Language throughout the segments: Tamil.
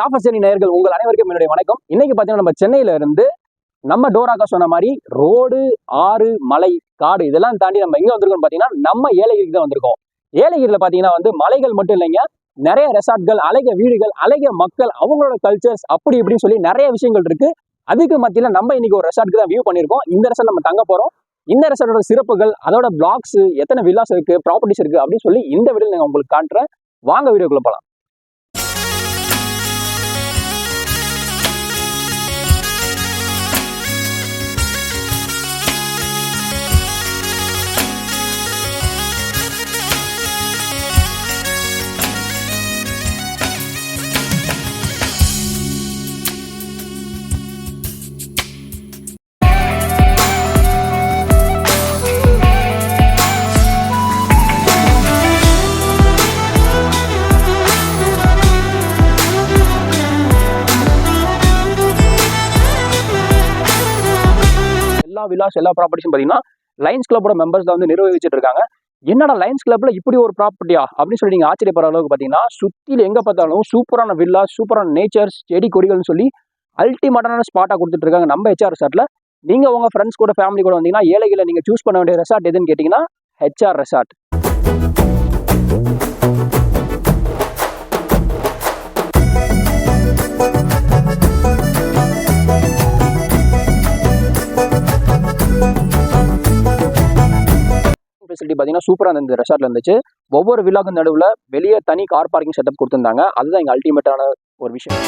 ஜாஃபர் ஜெர்னி நேயர்கள் உங்கள் அனைவருக்கும் என்னுடைய வணக்கம். இன்னைக்கு பார்த்தீங்கன்னா நம்ம சென்னையில இருந்து நம்ம டோராக்கா சொன்ன மாதிரி ரோடு, ஆறு, மலை, காடு இதெல்லாம் தாண்டி நம்ம எங்க வந்திருக்கோம்னு பார்த்தீங்கன்னா நம்ம ஏலகிரிக்கு தான் வந்திருக்கோம். ஏலகிரியில் பார்த்தீங்கன்னா மலைகள் மட்டும் இல்லைங்க, நிறைய ரெசார்ட்கள், அழகிய வீடுகள், அழகிய மக்கள், அவங்களோட கல்ச்சர்ஸ் அப்படி இப்படின்னு சொல்லி நிறைய விஷயங்கள் இருக்கு. அதுக்கு மத்தியில் நம்ம இன்னைக்கு ஒரு ரெசார்ட்க்கு தான் வியூ பண்ணியிருக்கோம். இந்த ரெசார்ட் நம்ம தங்க போறோம். இந்த ரெசார்ட்டோட சிறப்புகள், அதோட பிளாக்ஸ், எத்தனை வில்லாஸ் இருக்கு, ப்ராப்பர்ட்டிஸ் இருக்கு அப்படின்னு சொல்லி இந்த வீடியோவில் நான் உங்களுக்கு காட்டுறேன். வாங்க வீடியோக்குள்ள போகலாம். வில்லாஸ் எல்லா ப்ராப்பர்ட்டிஸும் பார்த்தீங்கன்னா லைன்ஸ் கிளப்போட மெம்பர்ஸ் தான் நிர்வகிச்சுட்டு இருக்காங்க. என்னடா லைன்ஸ் கிளப்ல இப்படி ஒரு ப்ராப்பர்ட்டியா அப்படின்னு சொல்லி நீங்க ஆச்சரியப்படுற அளவுக்கு பார்த்தீங்கன்னா சுத்தில எங்க பார்த்தாலும் சூப்பரான வில்லாஸ், சூப்பரான நேச்சர்ஸ், செடி கொடிகள்னு சொல்லி அல்டிமேட்டான ஸ்பாட்டா கொடுத்துட்டு இருக்காங்க நம்ம HR ரெசார்ட்ல. நீங்க உங்க ஃப்ரெண்ட்ஸ் கூட ஃபேமிலி கூட வந்தீங்கன்னா ஏலகிரியில் நீங்க சூஸ் பண்ண வேண்டிய ரெசார்ட் எதுன்னு கேட்டீங்கன்னா HR ரெசார்ட். ஃபெசிலிட்டி பார்த்தீங்கன்னா சூப்பராக இந்த ரெசார்ட்ல இருந்துச்சு. ஒவ்வொரு வில்லாக்கு நடுவில் வெளியே தனி கார் பார்க்கிங் செட்டப் கொடுத்துருந்தாங்க. அதுதான் எங்கள் அல்டிமேட்டான ஒரு விஷயம்.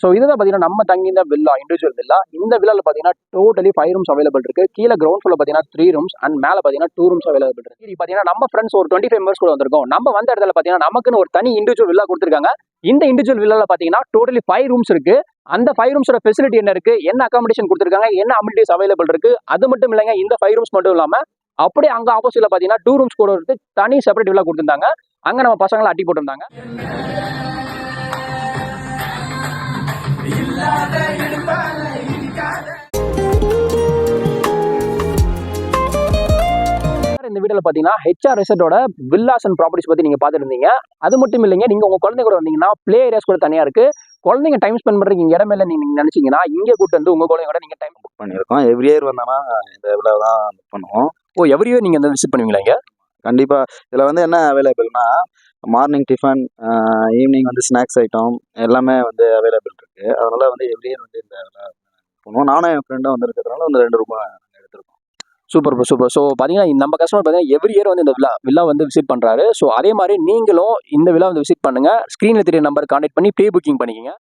ஸோ இதுதான் பார்த்தீங்கன்னா நம்ம தங்கி இந்த வில்லா, இண்டிவிஜுவல் வில்லா. இந்த வில்லாவில் பார்த்தீங்கன்னா டோட்டலி 5 ரூம்ஸ் அவைலபிள் இருக்கு. கீழே கிரவுண்ட் ஃப்ளோர் பார்த்தீங்கன்னா 3 ரூம்ஸ் அண்ட் மேலே பார்த்தீங்கன்னா 2 ரூம்ஸ் அவைலபிள் இருக்கு. இது பார்த்தீங்கன்னா நம்ம ஃப்ரெண்ட்ஸ் ஒரு 25 மெம்பர்ஸ் கூட வந்திருக்கோம். நம்ம வந்த இடத்துல பார்த்தீங்கன்னா நமக்குன்னு ஒரு தனி இண்டிவிஜுவல் வில்லா கொடுத்துருக்காங்க. இந்த இண்டிவிஜுவல் வில்லாவில் பார்த்தீங்கன்னா டோட்டலி 5 ரூம்ஸ் இருக்கு. அந்த 5 ரூம்ஸோட ஃபெசிலிட்டி என்ன இருக்கு, என்ன அகாமடேஷன் கொடுத்துருக்காங்க, என்ன அமினிட்டிஸ் அவைலபிள் இருக்கு, அது மட்டும் இல்லைங்க. இந்த 5 ரூம்ஸ் மட்டும் இல்லாமல் அப்படியே அங்கே ஆப்போசிட்ல பார்த்தீங்கன்னா 2 ரூம்ஸ் கூட இருக்கு. தனி செப்பரேட் வில்லா கொடுத்துருந்தாங்க. அங்கே நம்ம பசங்களை அட்டி போட்டிருந்தாங்க. இந்த வீடியோல பாத்தீங்கன்னா HR ரெசார்ட்டோட வில்லாஸ் அண்ட் ப்ராப்பர்ட்டிஸ் பத்தி நீங்க பாத்துட்டு இருந்தீங்க. அது மட்டும் இல்லைங்க, நீங்க உங்க குழந்தைங்க கூட வந்தீங்கன்னா பிளே ஏரியாஸ் கூட தனியா இருக்கு. குழந்தைங்க டைம் ஸ்பெண்ட் பண்றதுக்கு இங்க இடமே இல்லை நீங்க நினைச்சீங்கன்னா இங்கே கூட்டு வந்து உங்க குழந்தைங்க கூட நீங்க டைம் புக் பண்ணியிருக்கோம். எவ்ரி இயர் வந்தானா இந்த விழா தான் புக் பண்ணுவோம். எவ்ரி இயர் நீங்க விசிட் பண்ணுவீங்களா இங்க? கண்டிப்பா. இதுல என்ன அவைலபிள்னா morning tiffin, evening snacks item எல்லாமே அவைலபிள் இருக்கு. அதனால எவ்ரி இயர் இந்த விழா பண்ணுவோம். நானும் என் ஃப்ரெண்டும் இருக்கிறதுனால 2 ரூபாய் எடுத்திருக்கோம். Super super. ஸோ பார்த்தீங்கன்னா நம்ம கஸ்டமர் பார்த்தீங்கன்னா எவ்ரி இயர் இந்த வில்லா விசிட் பண்ணுறாரு. ஸோ அதே மாதிரி நீங்களும் இந்த வில்லா விசிட் பண்ணுங்க. ஸ்க்ரீனில் தெரிய நம்பர் கான்டாக்ட் பண்ணி ப்ரீ புக்கிங் பண்ணிக்கங்க.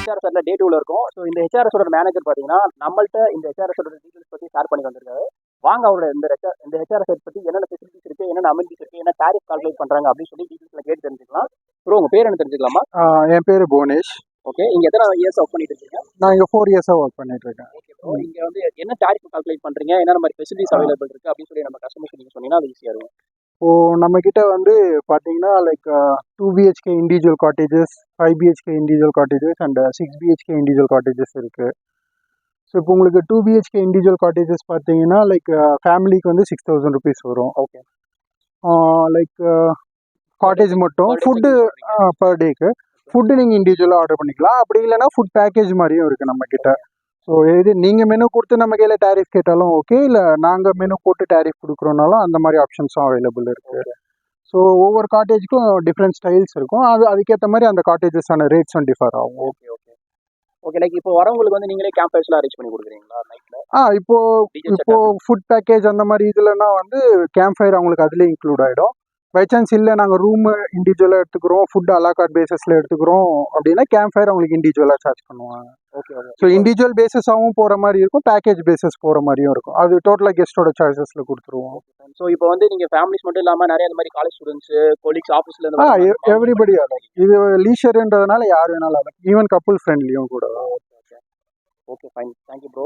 ஹெச்ஆர்எஸ்ல டே 2ல இருக்கும். ஸோ இந்த ஹெச்ஆர்எஸோட மேனேஜர் பார்த்தீங்கன்னா நம்மள்ட்ட இந்த ஹெச்ஆர்எஸோட டீடைல்ஸ் பற்றி ஷேர் பண்ணி வந்திருக்காரு. வாங்க அவரோட இந்த ஹெச்ஆர்எஸ் பற்றி என்னென்ன ஃபெசிலிட்டிஸ் இருக்கு, என்னென்ன அமெனிட்டிஸ் இருக்கு, என்ன டாரிஃப் கால்குலேட் பண்றாங்க அப்படின்னு சொல்லி டீடைல்ஸ்ல கேட்டு தெரிஞ்சுக்கலாம். ப்ரோ உங்க பேர் என்ன தெரிஞ்சுக்கலாமா? என் பேர் புவனேஷ். ஓகே, இங்க எத்தனை இயர்ஸ் ஒர்க் பண்ணிட்டு இருக்கீங்க? நான் இங்கே 4 இயர்ஸாக ஒர்க் பண்ணிட்டு இருக்கேன். ஓகே ப்ரோ, இங்க வந்து என்ன டாரிஃப் கால்குலேட் பண்றீங்க, என்னென்ன மாதிரி ஃபெசிலிட்டிஸ் அவைலபிள் இருக்கு அப்படின்னு சொல்லி நம்ம கஸ்டமர்ஸ் நீங்க சொன்னீங்கன்னா அது ஈஸியா இருக்கும். இப்போது நம்மக்கிட்ட வந்து பார்த்தீங்கன்னா like 2 BHK individual cottages, 5 BHK individual cottages and 6 BHK individual cottages இருக்குது. ஸோ இப்போ உங்களுக்கு 2 BHK இண்டிவிஜுவல் காட்டேஜஸ் பார்த்தீங்கன்னா லைக் ஃபேமிலிக்கு வந்து 6,000 rupees வரும். ஓகே, லைக் காட்டேஜ் மட்டும் ஃபுட்டு பர் டேக்கு ஃபுட்டு நீங்கள் இண்டிவிஜுவலாக ஆர்டர் பண்ணிக்கலாம். அப்படி இல்லைன்னா ஃபுட் பேக்கேஜ் மாதிரியும் இருக்குது நம்மக்கிட்ட. ஸோ இது நீங்கள் மெனு கொடுத்து நம்ம கையில் டேரிஃப் கேட்டாலும் ஓகே, இல்லை நாங்கள் மெனு போட்டு டேரிஃப் கொடுக்குறோனாலும் அந்த மாதிரி ஆப்ஷன்ஸும் அவைலபிள் இருக்குது. ஸோ ஒவ்வொரு காட்டேஜுக்கும் டிஃப்ரெண்ட் ஸ்டைல்ஸ் இருக்கும். அதுக்கேற்ற மாதிரி அந்த காட்டேஜஸான ரேட்ஸும் டிஃபர் ஆகும். Okay okay okay. லைக் இப்போ வரவங்களுக்கு வந்து நீங்களே கேம்ப் ஃபயர்ஸ்லாம் அரேஞ்ச் பண்ணி கொடுக்குறீங்களா நைட்ல? இப்போ ஃபுட் பேக்கேஜ் அந்த மாதிரி இதுலன்னா வந்து கேம்ப் ஃபயர் அவங்களுக்கு அதுலேயே இன்க்ளூட் ஆகிடும். பை சான்ஸ் இல்லை நாங்கள் ரூமு இண்டிவிஜுவலாக எடுத்துக்கிறோம், ஃபுட் அலாகார்ட் பேஸஸில் எடுத்துக்கிறோம் அப்படின்னா கேம்ப் ஃபயர் அவங்களுக்கு இண்டிவிஜுவலாக சார்ஜ் பண்ணுவாங்க. Okay okay. ஸோ இண்டிவிஜுவல் பேஸஸாகவும் போகிற மாதிரி இருக்கும், பேக்கேஜ் பேஸஸ் போகிற மாதிரியும் இருக்கும். அது டோட்டலாக கெஸ்ட்டோட சாய்ஸஸில் கொடுத்துருவோம். ஸோ இப்போ வந்து நீங்கள் ஃபேமிலிஸ் மட்டும் இல்லாமல் நிறைய இந்த மாதிரி காலேஜ் ஸ்டூடெண்ட்ஸ், கொலீக்ஸ், ஆஃபீஸில் இருந்து எவ்ரிபடி அலக். இது லீஷர்ன்றதுனால யார் வேணாலும் அலக், ஈவன் கப்புள் ஃப்ரெண்ட்லியும் கூட. Okay fine, thank you bro.